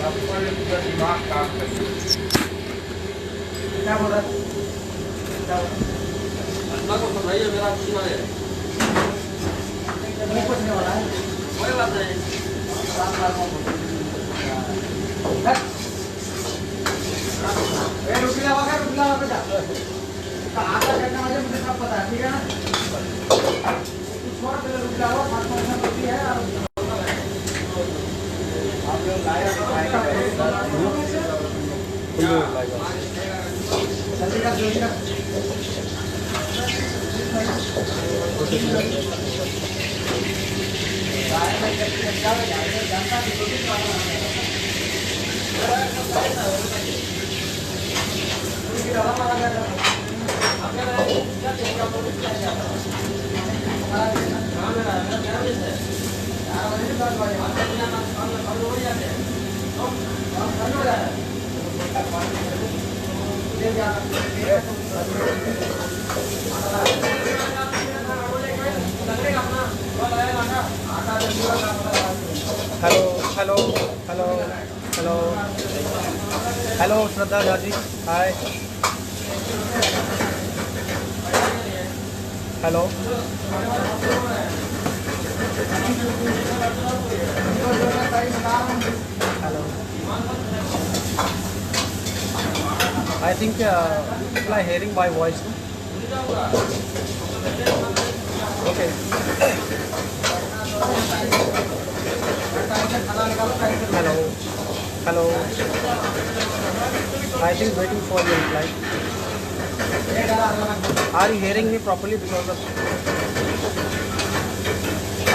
दिमाग काम करिए। क्या बोल रहा है? अल्लाह को सुनाइए, मेरा पूछना है। नहीं पूछने वाला है, कोई बात नहीं। रुकिला बेटा, आता करना मुझे सब पता है, ठीक है ना? छोड़ पहले रुकिला हुआ 5% होती है और आप लोग लाया तो आएगा जल्दी कर जल्दी कर। जनता की hello hello hello hello hello Shraddha Jha ji, hi. Hello hello I think people are hearing my voice. Okay. Hello. Hello. I think waiting for your reply. Are you hearing me properly? Because of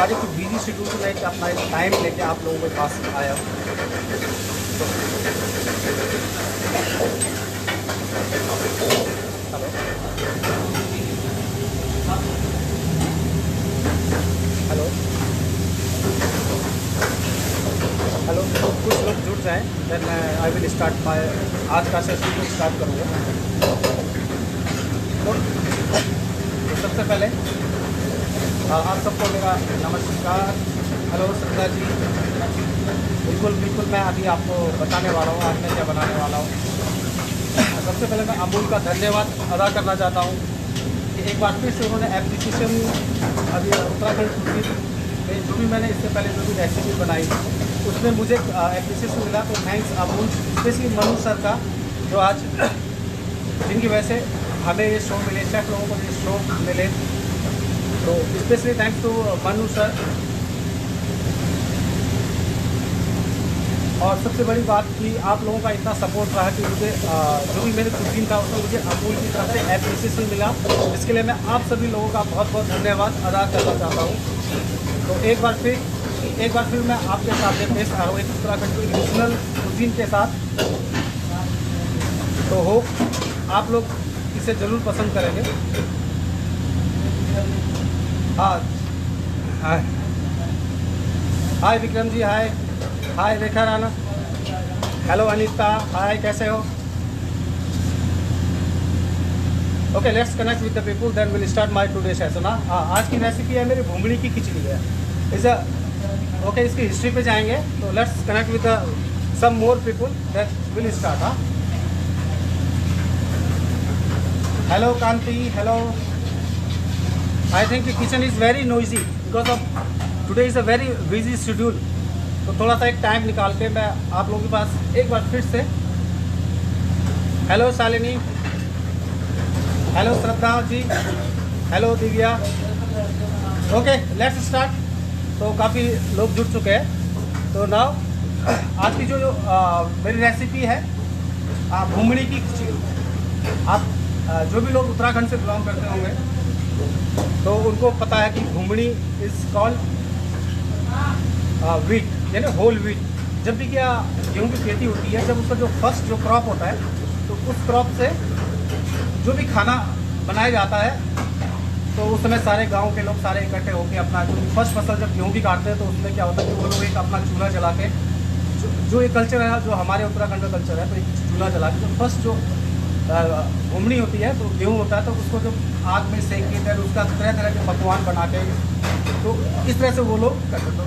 आज एक busy schedule से मैं अपना time लेके आप लोगों के पास आया हूँ। हेलो हेलो हेलो कुछ लोग जुड़ जाएं, then I will start my आज का सेशन को स्टार्ट करूँगा। तो सबसे पहले आप सबको मेरा नमस्कार। हेलो श्रद्धा जी, बिल्कुल बिल्कुल मैं अभी आपको बताने वाला हूँ आज मैं क्या बनाने वाला हूँ। सबसे पहले मैं अमूल का धन्यवाद अदा करना चाहता हूँ कि एक बार फिर से उन्होंने एप्लीकेशन अभी उत्तराखंड कुजीन में जो भी मैंने इससे पहले जो भी रेसिपी बनाई उसमें मुझे एप्लीकेशन मिला, तो thanks Amul, specially Manu sir का जो आज जिनकी वजह से हमें ये शो मिले, शेफ लोगों को ये शो मिले, तो specially thanks to Manu sir. और सबसे बड़ी बात कि आप लोगों का इतना सपोर्ट रहा कि मुझे जो भी मेरे कुजीन था उसमें मुझे अमूल की तरफ से एप्रिसिएशन मिला, इसके लिए मैं आप सभी लोगों का बहुत बहुत धन्यवाद अदा करना चाहता हूँ। तो एक बार फिर मैं आपके साथ पेश आ रहा हूँ एक उत्तराखंड की रीजनल कुजीन के साथ। तो होप आप लोग इसे ज़रूर पसंद करेंगे। हाँ hi Vikram ji, hi hi Rekha Rana, hello Anita, hi कैसे हो? Okay let's connect with the people then will start my today session. आज की रेसिपी है मेरी भुंगड़ी की खिचड़ी है। इस ओके इसकी हिस्ट्री पे जाएंगे, तो let's connect with some more people then will start. Hello Kanti, hello. I think kitchen is very noisy because of today is a very busy schedule, तो थोड़ा सा एक टाइम निकाल के मैं आप लोगों के पास एक बार फिर से। Hello Shalini, hello Shraddha ji, hello Divya. Okay let's start. तो काफ़ी लोग जुड़ चुके हैं, तो नाउ आज की जो मेरी रेसिपी है भुंगड़ी की खिचड़ी। आप जो भी लोग उत्तराखंड से बिलोंग करते होंगे तो उनको पता है कि भुंगड़ी इज़ कॉल्ड वीट, यानी होल वीट। जब भी क्या गेहूँ की खेती होती है, जब उसका जो फर्स्ट जो क्रॉप होता है तो उस क्रॉप से जो भी खाना बनाया जाता है, तो उस समय सारे गांव के लोग सारे इकट्ठे होकर अपना जो फर्स्ट फसल जब गेहूँ की काटते हैं तो उसमें क्या होता है कि वो लोग एक अपना चूल्हा जला के जो ये कल्चर है, जो हमारे उत्तराखंड का कल्चर है, तो एक चूल्हा जला के जो फर्स्ट जो घुमड़ी होती है तो गेहूँ होता है, तो उसको जो आग में सेक के फिर उसका तरह तरह के पकवान बना के, तो इस तरह से वो लोग करते हैं।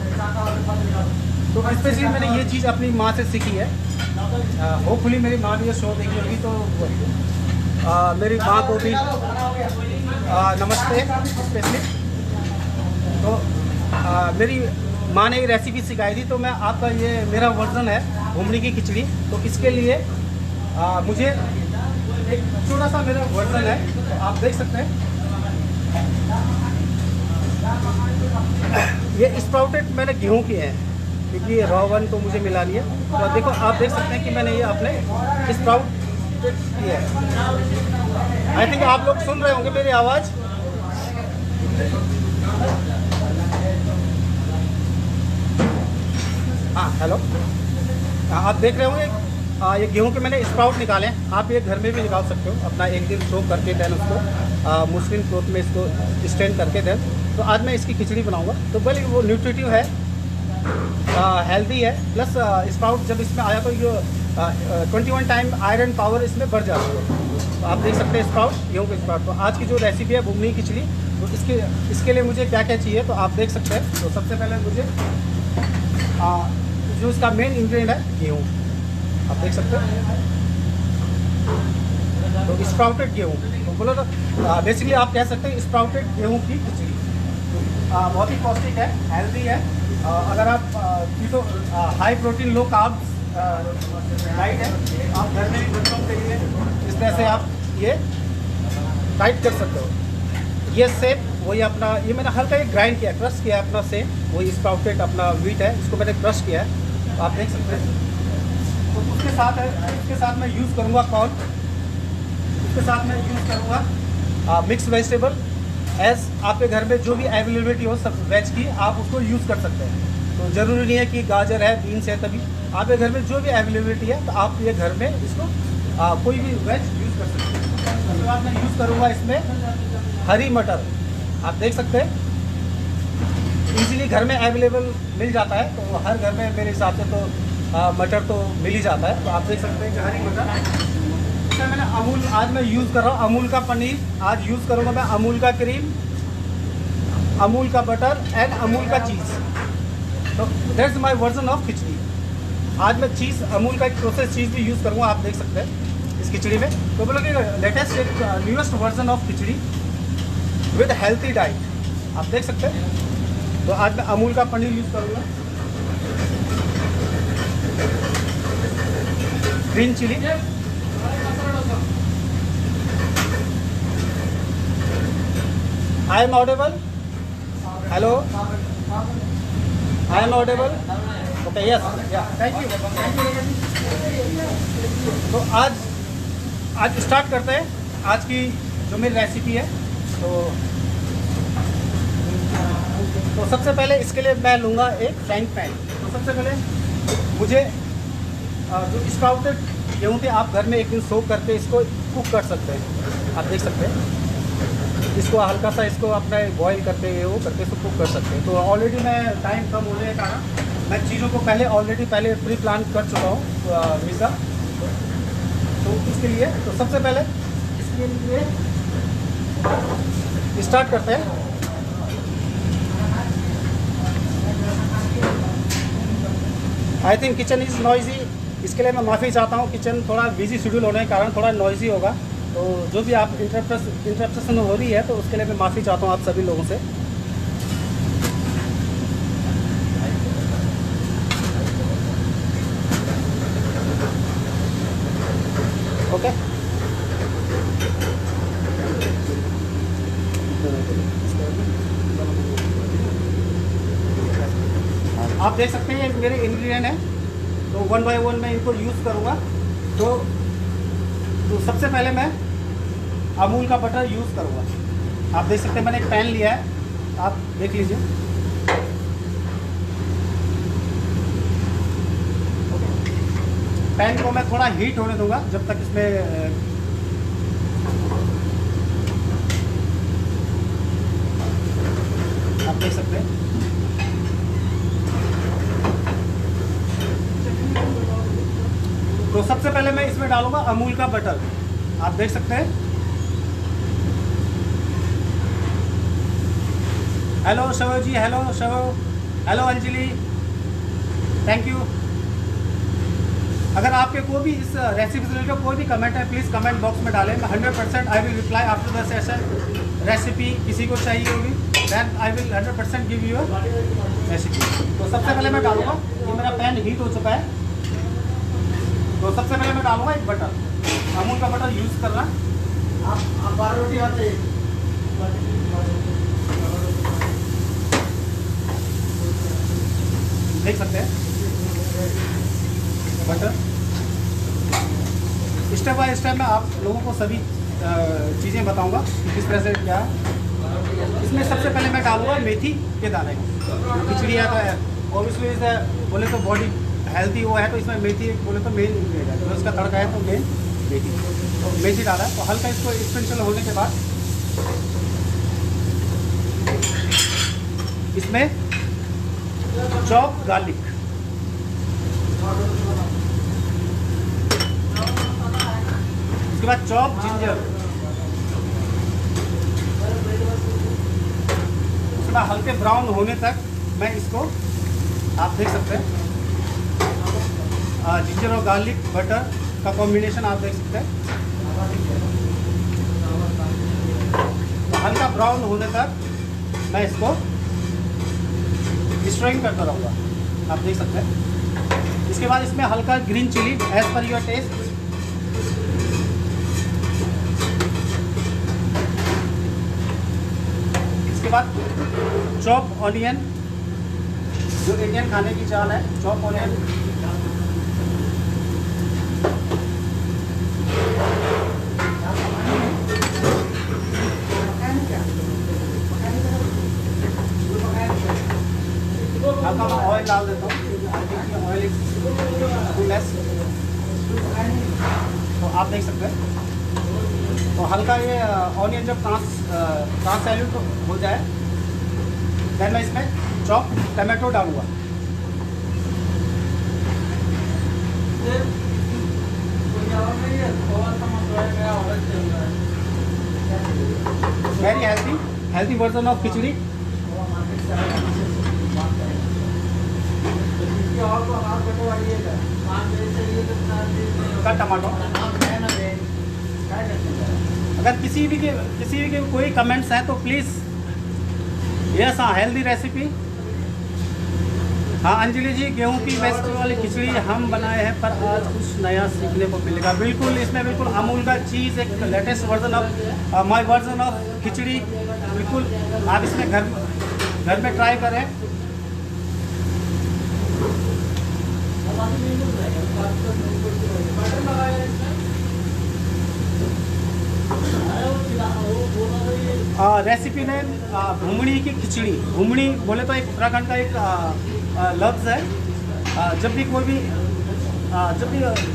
तो स्पेशली मैंने ये चीज़ अपनी माँ से सीखी है। होपफुली मेरी माँ भी ये शो देखी होगी, तो मेरी माँ को भी नमस्ते स्पेशली। तो मेरी माँ ने ये रेसिपी सिखाई थी, तो मैं आपका ये मेरा वर्जन है घुमनी की खिचड़ी। तो इसके लिए मुझे एक छोटा सा मेरा वर्जन है, तो आप देख सकते हैं। ये स्प्राउटेड मैंने गेहूं की है, क्योंकि ये रॉ वन तो मुझे मिला नहीं है। तो देखो आप देख सकते हैं कि मैंने ये अपने स्प्राउटेड की है। आई थिंक आप लोग सुन रहे होंगे मेरी आवाज़। हाँ हेलो, आप देख रहे होंगे ये गेहूं के मैंने स्प्राउट निकाले हैं। आप ये घर में भी निकाल सकते हो, अपना एक दिन सोक करके देन उसको मुस्लिम क्लोथ में इसको स्टैंड करके देन। तो आज मैं इसकी खिचड़ी बनाऊंगा। तो पहले वो न्यूट्रिटिव है, हेल्दी है, प्लस स्प्राउट जब इसमें आया तो ये 21 टाइम आयरन पावर इसमें बढ़ जाती है। तो आप देख सकते हैं स्प्राउट, गेहूं के स्प्राउट। तो आज की जो रेसिपी है घुमनी खिचड़ी, तो इसके लिए मुझे क्या क्या चाहिए तो आप देख सकते हैं। तो सबसे पहले मुझे जो इसका मेन इंग्रेडिएंट है गेहूँ, आप देख सकते हैं। तो स्प्राउटेड गेहूँ तो बोलो तो बेसिकली आप कह सकते हैं स्प्राउटेड गेहूँ की खिचड़ी। बहुत ही पौष्टिक है, हेल्दी है। अगर आप तो high protein low carbs diet है, आप घर में भी बच्चों के लिए इस तरह से आप ये टाइट कर सकते हो। ये सेम वही अपना, ये मैंने हल्का एक ग्राइंड किया, क्रश किया है अपना सेम वही स्प्राउटेड अपना व्हीट है, इसको मैंने क्रश किया है। तो आप देख सकते हैं। तो उसके साथ मैं यूज़ करूँगा कॉर्न, उसके साथ मैं यूज़ करूँगा मिक्स वेजिटेबल। एज आपके घर में जो भी अवेलेबिलिटी हो सब वेज की, आप उसको यूज़ कर सकते हैं। तो ज़रूरी नहीं है कि गाजर है, बीन्स है, तभी आपके घर में जो भी अवेलेबिलिटी है तो आप ये घर में इसको कोई भी वेज यूज़ कर सकते हैं। उसके बाद मैं यूज़ करूँगा इसमें हरी मटर। आप देख सकते हैं इजीली घर में अवेलेबल मिल जाता है, तो हर घर में मेरे हिसाब से तो मटर तो मिल ही जाता है। तो आप देख सकते हैं कि हरी मटर। इसमें मैंने अमूल आज मैं यूज़ कर रहा हूँ, अमूल का पनीर आज यूज़ करूँगा मैं, अमूल का क्रीम, अमूल का बटर एंड अमूल का चीज़। तो दैट्स माय वर्जन ऑफ खिचड़ी। आज मैं चीज़, अमूल का एक प्रोसेस चीज़ भी यूज़ करूँगा, आप देख सकते हैं इस खिचड़ी में। तो बोलो कि लेटेस्ट एक newest version of khichdi with healthy diet, आप देख सकते हैं। तो आज मैं अमूल का पनीर यूज़ करूँगा, green chilli, I am audible, hello, I am audible, okay yes, yeah thank you. तो आज स्टार्ट करते हैं आज की जो मेरी रेसिपी है। तो सबसे पहले इसके लिए मैं लूँगा एक फ्राइंग पैन। तो सबसे पहले मुझे जो स्प्राउटेड गेहूँ थे आप घर में एक दिन सोक करके इसको कुक कर सकते हैं, आप देख सकते हैं। इसको हल्का सा इसको अपना बॉईल करके वो करके इसको कुक कर सकते हैं। तो ऑलरेडी मैं टाइम कम होने के कारण मैं चीज़ों को पहले प्री प्लान कर चुका हूँ वीज़ा। तो इसके लिए तो सबसे पहले इसके लिए स्टार्ट करते हैं। आई थिंक किचन इज़ नॉइजी, इसके लिए मैं माफ़ी चाहता हूँ। किचन थोड़ा बिजी शेड्यूल होने के कारण थोड़ा नॉइजी होगा, तो जो भी आप इंटरप्शन हो रही है तो उसके लिए मैं माफ़ी चाहता हूँ आप सभी लोगों से। ओके, आप देख सकते हैं ये मेरे इंग्रेडिएंट हैं। तो वन बाय वन मैं इनको यूज़ करूँगा। तो सबसे पहले मैं अमूल का बटर यूज़ करूँगा। आप देख सकते हैं मैंने एक पैन लिया है, आप देख लीजिए। पैन को मैं थोड़ा हीट होने दूंगा जब तक इसमें आप देख सकते हैं। तो सबसे पहले मैं इसमें डालूंगा अमूल का बटर, आप देख सकते हैं। हेलो शव जी, हेलो शव, हेलो अंजलि, थैंक यू। अगर आपके कोई भी इस रेसिपी से रिलेटेड कोई भी कमेंट है प्लीज़ कमेंट बॉक्स में डालें। मैं 100% I will reply after the session. Recipe किसी को चाहिए होगी then I will 100% give you recipe. तो सबसे पहले मैं डालूँगा, ये मेरा पैन हीट हो चुका है, तो सबसे पहले मैं डालूँगा एक बटर। अमूल का बटर यूज़ करना। आप 12 रोटी आते हैं। देख सकते हैं बटर। स्टेप बाय स्टेप मैं आप लोगों को सभी चीज़ें बताऊंगा कि किस तरह से क्या है। इसमें सबसे पहले मैं डालूंगा मेथी के दाने। खिचड़ी आता है ऑब्वियसली इसे बोले तो बॉडी हेल्थी वो है, तो इसमें मेथी बोले तो मेन इंग्रेडिएंट है। तो इसका तड़का है तो मेन मेथी, तो मेथी डाला है। तो हल्का इसको स्प्रिंकल होने के बाद इसमें चॉप गार्लिक, उसके बाद चॉप जिंजर, उसके बाद हल्के ब्राउन होने तक मैं इसको, आप देख सकते हैं जिंजर और गार्लिक बटर का कॉम्बिनेशन आप देख सकते हैं। तो हल्का ब्राउन होने तक मैं इसको स्ट्रोइंग करता रहूँगा, आप देख सकते हैं। इसके बाद इसमें हल्का green chilli as per your taste, इसके बाद चॉप ऑनियन, जो इंडियन खाने की चाल है, चॉप ऑनियन, हल्का मैं ऑयल डाल देता हूँ। ऑयल टू लेस, तो आप देख सकते हैं। तो हल्का ये ऑनियन जब ट्रांसपैरेंट हो जाए देन मैं इसमें चॉप टमाटो डालूँगा। वेरी हेल्थी वर्जन ऑफ खिचड़ी। का टमाटो। अगर किसी भी के कोई कमेंट्स हैं तो प्लीज़, यस हाँ हेल्दी रेसिपी। हाँ अंजलि जी, गेहूं की बेस्ट वाली खिचड़ी हम बनाए हैं पर आज कुछ नया सीखने को मिलेगा। बिल्कुल, इसमें बिल्कुल अमूल का चीज़, एक latest version of my version of khichdi. बिल्कुल आप इसमें घर में ट्राई करें। रेसिपी ने घुमड़ी की खिचड़ी। घुमड़ी बोले तो एक उत्तराखंड का एक लफ्ज़ है। जब भी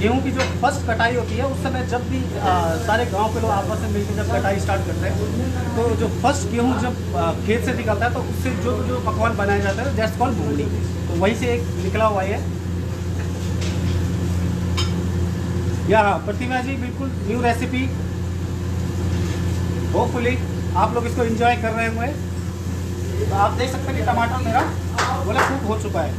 गेहूं की जो फर्स्ट कटाई होती है उस समय, जब भी सारे गांव के लोग आपस में मिलकर जब कटाई स्टार्ट करते हैं, तो जो फर्स्ट गेहूं जब खेत से निकलता है तो उससे जो पकवान बनाया जाता है दैट्स कॉल्ड घुमड़ी। तो वहीं से एक निकला हुआ है। या हाँ प्रतिमा जी, बिल्कुल न्यू रेसिपी। होपफुली आप लोग इसको एंजॉय कर रहे होंगे। तो आप देख सकते हैं कि टमाटर मेरा बोले कुक हो चुका है।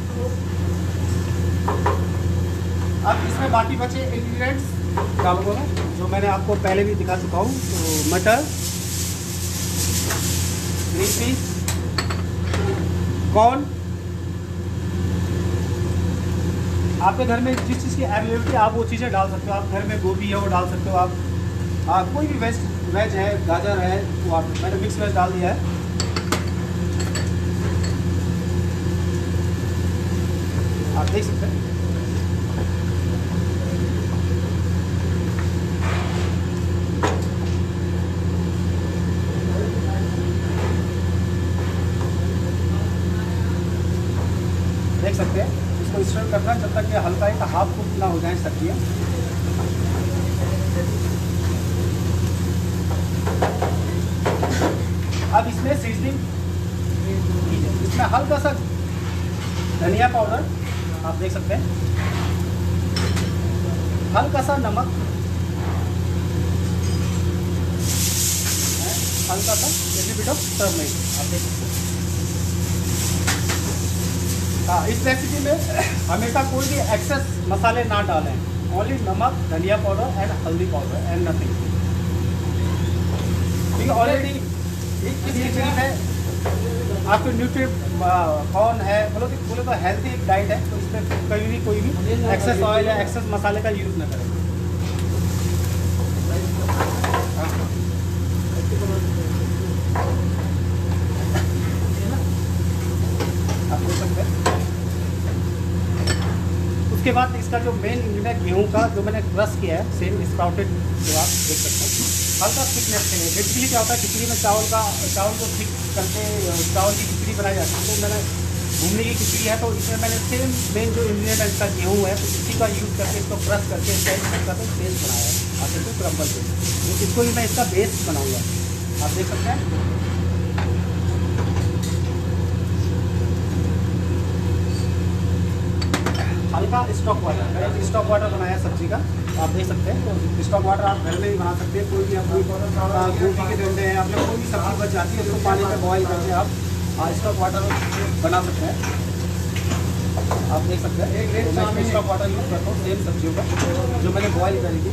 अब इसमें बाकी बचे इंग्रेडिएंट्स डालूंगा मैं, जो मैंने आपको पहले भी दिखा चुका हूँ। तो मटर, ग्रीन पीस, कॉर्न। आपके घर में जिस चीज़ की अवेलेबिलिटी आप वो चीज़ें डाल सकते हो। आप घर में गोभी है वो डाल सकते हो। आप कोई भी वेज है, गाजर है, वो आप, मैंने मिक्स वेज डाल दिया है। आप देख सकते हैं। देख सकते हैं, इसको स्टर करना जब तक ये हल्का एक हाफ कुक ना हो जाए सब्जियाँ। अब इसमें सीजनिंग, इसमें हल्का सा धनिया पाउडर, आप देख सकते हैं, हल्का सा नमक, हल्का सा लिटिल बिट ऑफ टर्मरिक, आप देख सकते हैं। हाँ, इस रेसिपी में हमेशा कोई भी एक्सेस मसाले ना डालें, ओनली नमक, धनिया पाउडर एंड हल्दी पाउडर एंड नथिंग। ठीक है, ऑलरेडी इस खिचड़ी में आपके न्यूट्रिएंट कौन है, बोलो तो हेल्थी डाइट है, तो इसमें कभी भी कोई भी एक्सेस ऑयल या एक्सेस मसाले का यूज़ ना करें। आप देख सकते हैं। उसके बाद इसका जो मेन इंग्रेडिएंट गेहूं का जो मैंने क्रश किया है, सेम स्प्राउटेड जो आप देख सकते हैं, हल्का थिकनेस के लिए। बेसिकली क्या होता है, खिचड़ी में चावल को थिक करके चावल की खिचड़ी बनाई जाती है। तो मैंने घूमने की खिचड़ी है, तो इसमें मैंने सेम मेन जो इंग्रेडिएंट इसका गेहूँ है, तो इसी का यूज़ करके इसको क्रश करके इसका पेस्ट बनाया है। आप देखो क्रम्बल पे, तो इसको ही मैं इसका बेस बनाऊँगा। आप देख सकते हैं। हल्का स्टॉक वाटर बनाया सब्जी का, आप देख सकते हैं। तो स्टॉक वाटर आप घर में भी बना सकते हैं। कोई भी अपनी गोभी के डंडे हैं, आपने कोई भी सब्जी बच जाती है, उसको पानी में बॉईल करके आप स्टॉक वाटर बना सकते हैं। आप देख सकते हैं। तो मैं स्टॉक वाटर यूज़ करता हूँ सेम सब्जियों का, जो मैंने बॉईल करी थी।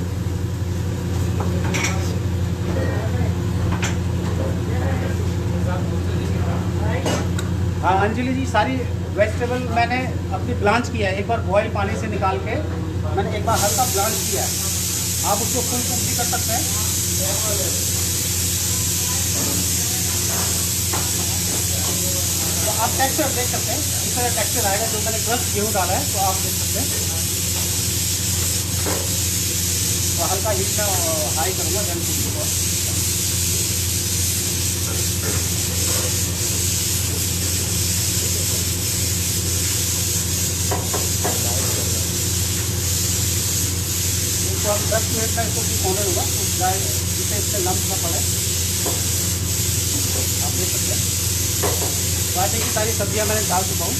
हाँ अंजलि जी, सारी वेजिटेबल मैंने अपनी ब्लांच किया है। एक बार बॉयल पानी से निकाल के मैंने एक बार हल्का ब्लांच किया है। आप उसको फुल कुक भी कर सकते हैं। तो आप टेक्सचर देख सकते हैं, इस तरह टेक्सचर आएगा। जो मैंने क्रश गेहूँ डाला है, तो आप देख सकते हैं। तो हल्का हीट में हाई करूँगा, देन कुछ तो हम 10 मिनट का इसको होने होगा, तो गाय जिससे इससे लम्ब ना पड़े। आप देख सकते हैं। बाकी की सारी सब्जियां मैंने डाल चुका हूँ,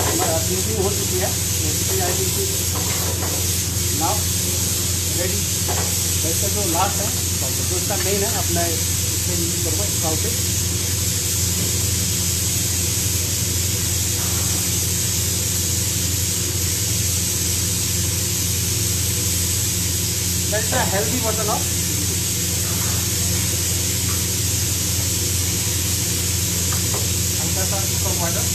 हमारा फिनिशिंग हो चुकी है। तो आई थिंक नाउ रेडी। वैसे जो लास्ट है, जो इसका मेन है, अपना इससे यूज करूँगा sprouted. That's a healthy version of हल्का सा स्टॉक वाटर।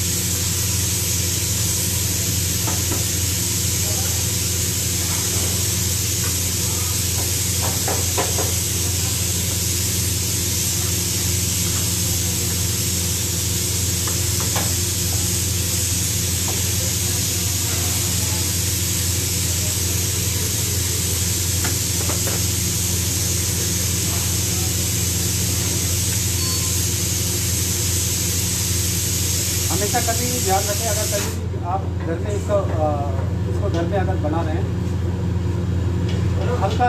हमेशा कभी ध्यान रखें, अगर कभी आप घर में इसको घर में अगर बना रहे हैं, तो हल्का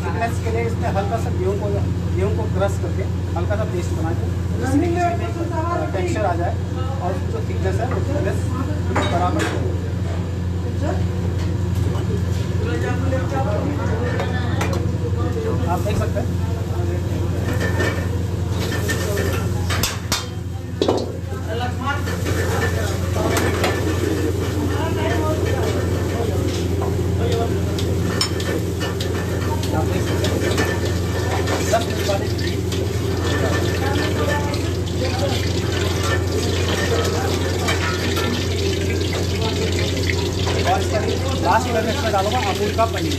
थिकनेस के लिए इसमें हल्का सा गेहूँ को क्रश करके हल्का सा पेस्ट बना के टेक्सचर आ जाए, और जो थिकनेस है वो थिकनेस बराबर हो। आप देख सकते हैं। लास्ट में मैं इसमें डालूंगा अमूल का पनीर।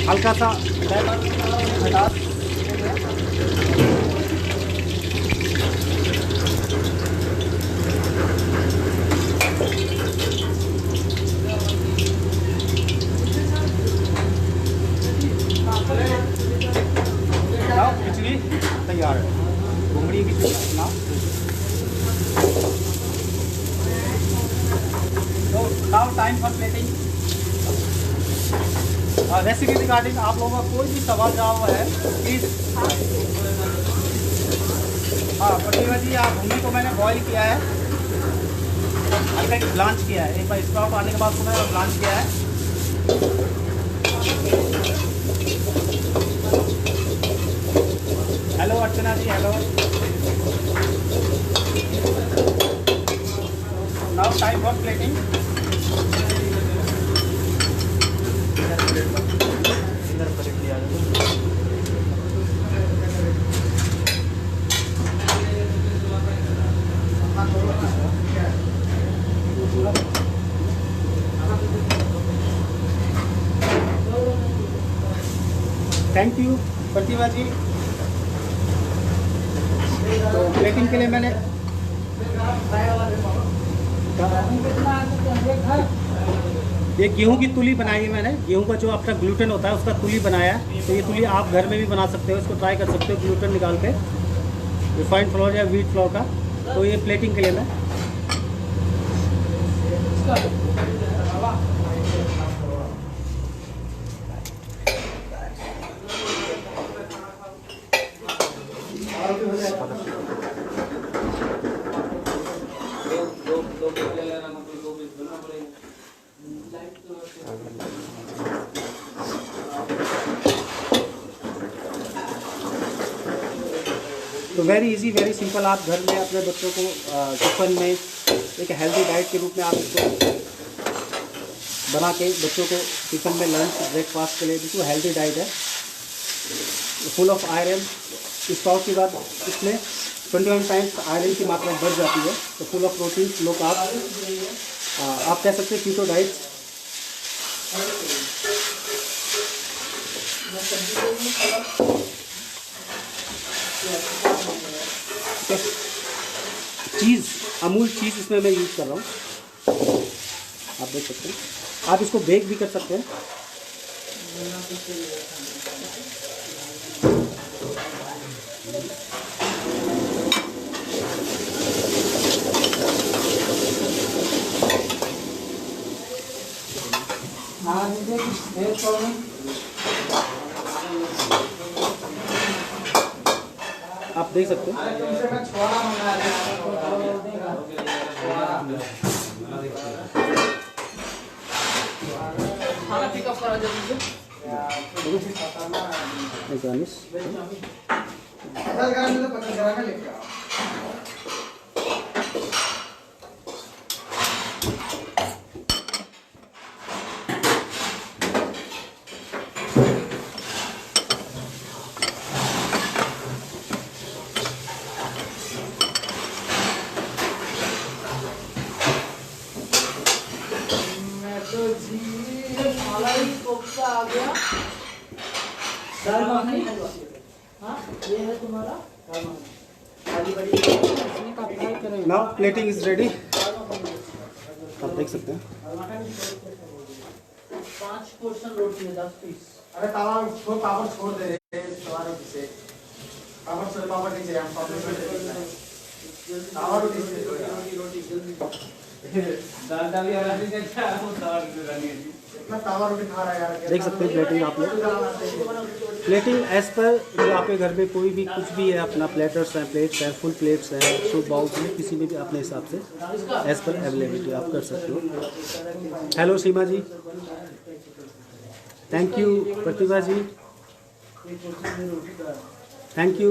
हल्का सा खटास। खिचड़ी तैयार है, घुंगड़ी की खिचड़ी ना। तो now time for plating. Recipe regarding आप लोगों का कोई भी सवाल जवाब है प्लीज़। हाँ प्रतिभा जी, आप घुंगड़ी को मैंने बॉईल किया है, हल्का ब्लांच किया है। एक बार स्प्राउट आने के बाद उसको मैंने ब्लांच किया है। Hello Archana ji, hello. Now time for plating. इधर प्लेट दिया थैंक यू प्रतिभा जी। तो प्लेटिंग के लिए मैंने ये गेहूं की तुली बनाई है मैंने। गेहूं का जो अपना ग्लूटेन होता है उसका तुली बनाया है। तो ये तुली आप घर में भी बना सकते हो, इसको ट्राई कर सकते हो ग्लूटेन निकाल के, रिफाइंड फ्लोर या व्हीट फ्लोर का। तो ये प्लेटिंग के लिए मैं तो वेरी इजी वेरी सिंपल। आप घर में अपने बच्चों को टिफिन में एक हेल्दी डाइट के रूप में आप इसको बना के बच्चों को टिफिन में लंच ब्रेकफास्ट के लिए बिल्कुल हेल्दी डाइट है, फुल ऑफ आयरन। स्टार्ट के बाद इसमें 21 टाइम्स आयरन की मात्रा बढ़ जाती है। तो full of protein, low carb, आप कह सकते हैं कीटो डाइट। चीज़, अमूल चीज़ इसमें मैं यूज़ कर रहा हूँ, आप देख सकते हैं। आप इसको बेक भी कर सकते हैं। आप देख सकते हैं। Now plating is ready. आप देख सकते हैं। 5 पोर्शन रोटी है, 10 पीस। अरे तावा छोड़, पापड़ छोड़ दे रहे तवा रोटी से। पापड़ छोड़, पापड़ नहीं चाहिए, हम पापड़ छोड़ दे। तावा रोटी से रोटी जल्दी। दाल डाली और आदमी ने क्या वो दाल डाली है। इतना तावा रोटी खा रहा है यार। देख सकते हैं प्लेटिंग आप लोग। प्लेटिंग एज पर जो आपके घर में कोई भी कुछ भी है, अपना प्लेटर्स हैं, प्लेट्स हैं, फुल प्लेट्स हैं, सूप बाउल्स हैं, किसी में भी अपने हिसाब से एज पर अवेलेबिलिटी आप कर सकते हो। Hello Seema ji, thank you Pratibha ji, thank you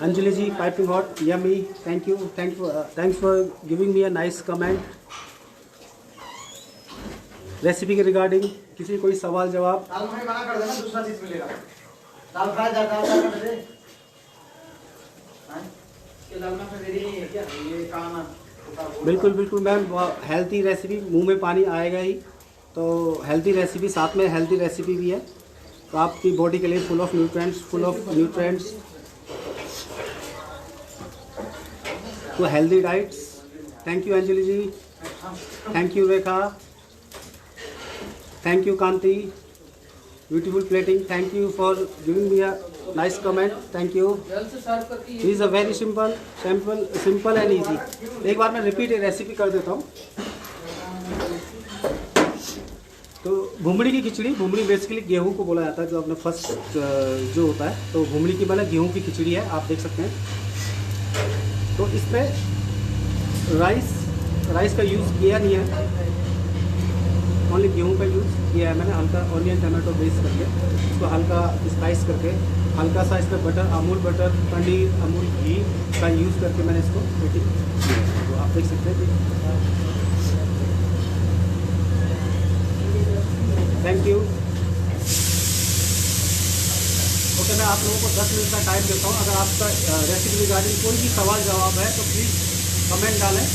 Anjali ji, piping hot yummy, thank you, thanks for giving me a nice comment. Recipe के रिगार्डिंग किसी कोई सवाल जवाब? दाल फ्राई बना कर देना, दूसरा चीज मिलेगा। दाल फ्राई कर दे। हां, ये दाल में फ्राई नहीं है क्या? ये काम है। बिल्कुल बिल्कुल मैम, हेल्थी रेसिपी, मुंह में पानी आएगा ही। तो हेल्थी रेसिपी, साथ में हेल्थी रेसिपी भी है, तो आपकी बॉडी के लिए फुल ऑफ न्यूट्रिएंट्स, तो healthy diets. Thank you Anjali ji, thank you Rekha, thank you Kanti, beautiful plating, thank you for giving me a nice comment, thank you. Is a very simple and easy. एक बार मैं रिपीट रेसिपी कर देता हूँ। तो घुमड़ी की खिचड़ी, घुमड़ी basically गेहूं को बोला जाता है, जो अपने फर्स्ट जो होता है, तो घुमड़ी की मतलब गेहूं की खिचड़ी है, आप देख सकते हैं। तो इसमें राइस का यूज़ किया नहीं है, ओनली गेहूं का यूज़ किया है मैंने। हल्का ऑनियन टमाटो बेस करके, इसको हल्का स्पाइस करके हल्का सा इसमें बटर, अमूल बटर, पनीर, अमूल घी का यूज़ करके मैंने इसको कोटिंग किया है। तो आप देख सकते हैं कि थैंक यू। ओके, मैं आप लोगों को 10 मिनट का टाइम देता हूँ। अगर आपका रेसिपी रिगार्डिंग कोई भी सवाल जवाब है तो प्लीज़ कमेंट डालें।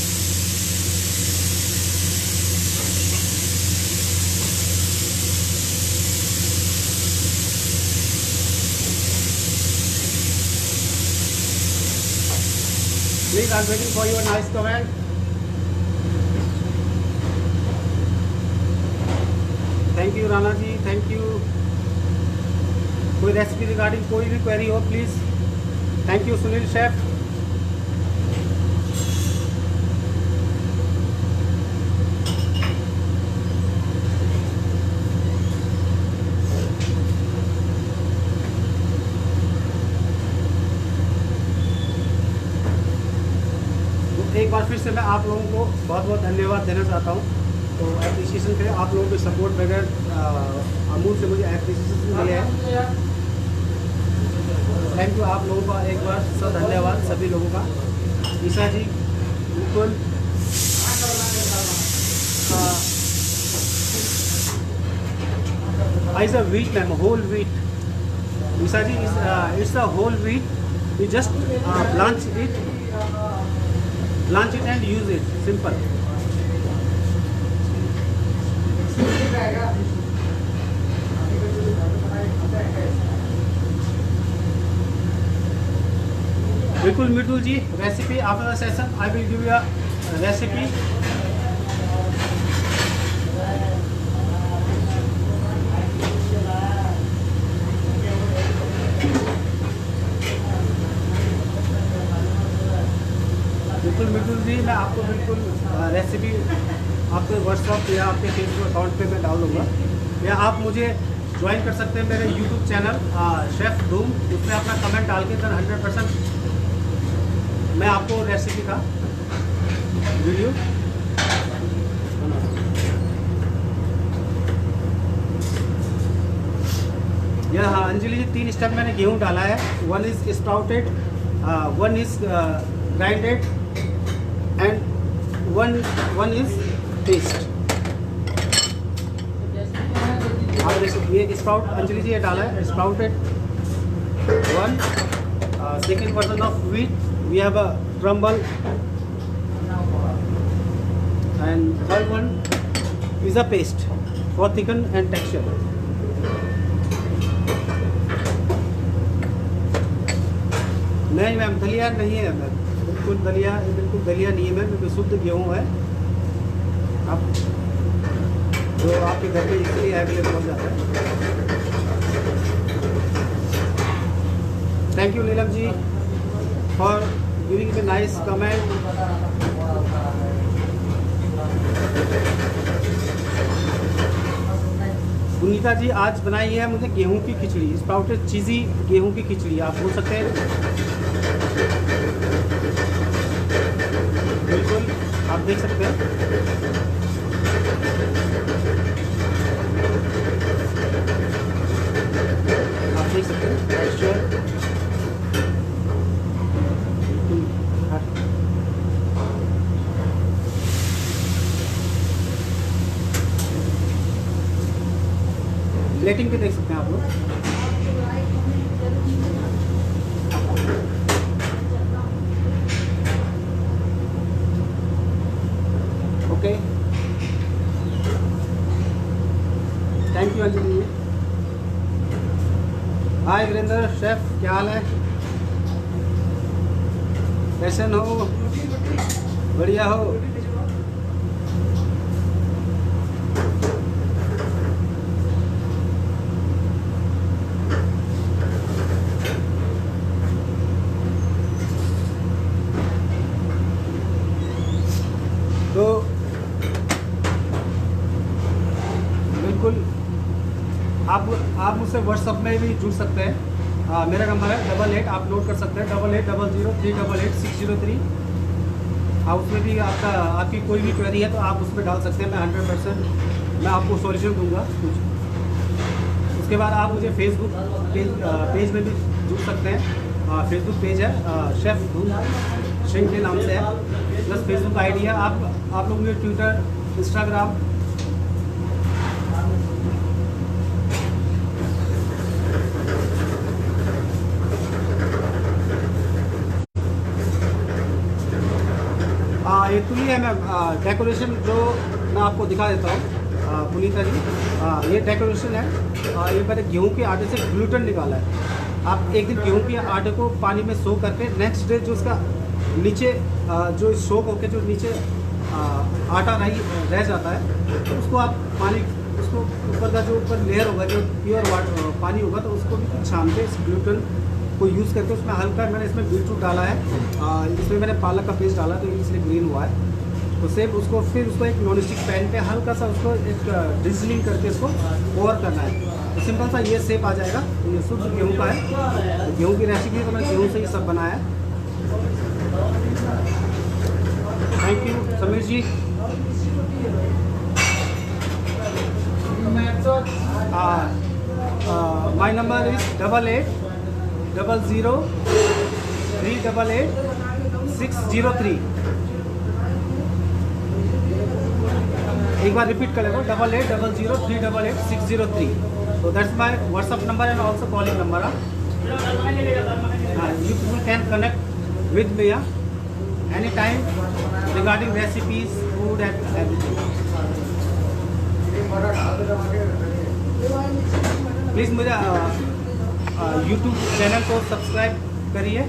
Please, I'm waiting for your nice comment. Thank you Rana ji, thank you. कोई रेसिपी रिगार्डिंग कोई भी क्वेरी हो please. Thank you Sunil chef. एक बार फिर से मैं आप लोगों को बहुत बहुत धन्यवाद देना चाहता हूँ। तो एप्रिसिएशन के लिए आप लोगों के सपोर्ट बगैर अमूल से मुझे एप्रिसिएशन मिले हैं। थैंक यू आप लोगों का एक बार सब धन्यवाद सभी लोगों का। ईशा जी बिल्कुल it's a wheat ma'am, whole wheat. Isha ji it's a whole wheat, you just blanch it and use it, simple. बिल्कुल Mithul ji, recipe after the session I will give you a recipe. बिल्कुल मिठुल जी, मैं आपको बिल्कुल रेसिपी आपके व्हाट्सअप या आपके फेसबुक अकाउंट पे मैं डाल दूँगा, या आप मुझे ज्वाइन कर सकते हैं मेरे यूट्यूब चैनल शेफ़ धूम। उसमें अपना कमेंट डाल के सर 100% मैं आपको रेसिपी का वीडियो यह हाँ अंजलि जी 3 स्टेप मैंने गेहूँ डाला है। 1 is sprouted, 1 is grinded and one is paste। अब ये स्प्राउट अंजलि जी ये डाला है sprouted 1। Second version of wheat we have a crumble and third one is a paste for thicken and texture। नहीं मैम दलिया नहीं है मैम, बिल्कुल दलिया नहीं है मैम, बिल्कुल शुद्ध गेहूँ है। आप जो आपके घर पे इसलिए अवेलेबल हो जाता है। Thank you Neelam ji for giving me nice comment. Sunita ji आज बनाई है मुझे गेहूं की खिचड़ी, स्प्राउटेड चीज़ी गेहूं की खिचड़ी आप बोल सकते हैं। बिल्कुल आप देख सकते हैं। आप देख सकते हैं टेक्सचर बिल्कुल। प्लेटिंग पे देख सकते हैं आप लोग। Okay thank you Anjali. Hi Virendra chef, क्या हाल है, कैसे हो? बढ़िया हो? तो बिल्कुल आप मुझसे व्हाट्सअप में भी जुड़ सकते हैं। मेरा नंबर है 88, आप नोट कर सकते हैं 880003888603। उसमें भी आपकी कोई भी क्वेरी है तो आप उसमें डाल सकते हैं। मैं 100% मैं आपको सॉल्यूशन दूंगा। कुछ उसके बाद आप मुझे फेसबुक पेज में भी जुड़ सकते हैं। फेसबुक पेज है शेफ़ धूम श्रिंक के नाम से है, प्लस फेसबुक आईडी है। आप लोग मुझे ट्विटर, इंस्टाग्राम, एक्चुअली है मैं डेकोरेशन जो मैं आपको दिखा देता हूँ पुनीता जी। ये डेकोरेशन है। ये मैंने गेहूं के आटे से ग्लूटेन निकाला है। आप एक दिन गेहूं के आटे को पानी में सोख करके नेक्स्ट डे जो उसका नीचे जो सोख होकर जो नीचे आटा रह जाता है, तो उसको आप पानी, उसको ऊपर का जो ऊपर लेयर होगा, जो प्योर वाटर पानी होगा, तो उसको भी छान के इस ग्लूटेन को यूज़ करके उसमें हल्का मैंने इसमें बीटरूट डाला है, इसमें मैंने पालक का पेस्ट डाला, तो इसलिए ग्रीन हुआ है। तो सेम उसको फिर उसको एक नॉन स्टिक पैन पे हल्का सा उसको एक ड्रिजलिंग करके इसको ओवर करना है, तो सिंपल सा ये शेप आ जाएगा। तो ये शुद्ध गेहूँ का है, तो गेहूँ की रेसिपी तो मैं गेहूँ से ही सब बनाया है। Thank you Sameer ji. My number is 8800388603। एक बार रिपीट कर लेता हूँ, 8800388603। तो that's my WhatsApp number and also calling number. You people can connect with me anytime regarding recipes, food and everything. Please मुझे यूट्यूब चैनल को सब्सक्राइब करिए।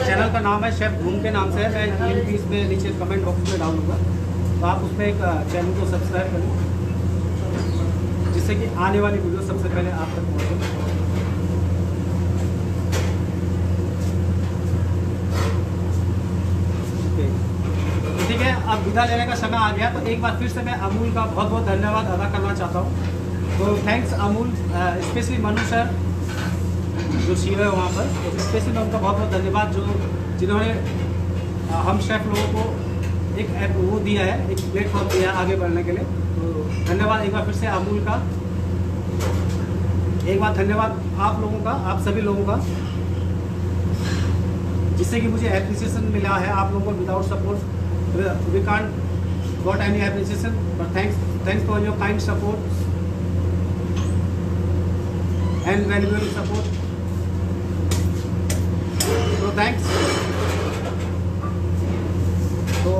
चैनल का नाम है शेफ़ धूम के नाम से है। मैं लिंक भी इसमें नीचे कमेंट बॉक्स में डालूंगा, तो आप उसमें एक चैनल को सब्सक्राइब करें, जिससे कि आने वाली वीडियो सबसे पहले आप तक पहुँचे। ठीक है, अब विदा लेने का समय आ गया, तो एक बार फिर से मैं अमूल का बहुत बहुत धन्यवाद अदा करना चाहता हूँ। तो thanks Amul, specially Manu sir जो सीए है वहाँ पर, तो स्पेशली मैं उनका बहुत बहुत धन्यवाद जिन्होंने हम शेफ़ लोगों को एक वो दिया है, एक प्लेटफॉर्म दिया है आगे बढ़ने के लिए। तो धन्यवाद एक बार फिर से अमूल का। एक बार धन्यवाद आप लोगों का, आप सभी लोगों का, जिससे कि मुझे एप्रिसिएशन मिला है। आप लोगों को without support we can't got any appreciation, but thanks for your kind support and valuable support. So thanks. So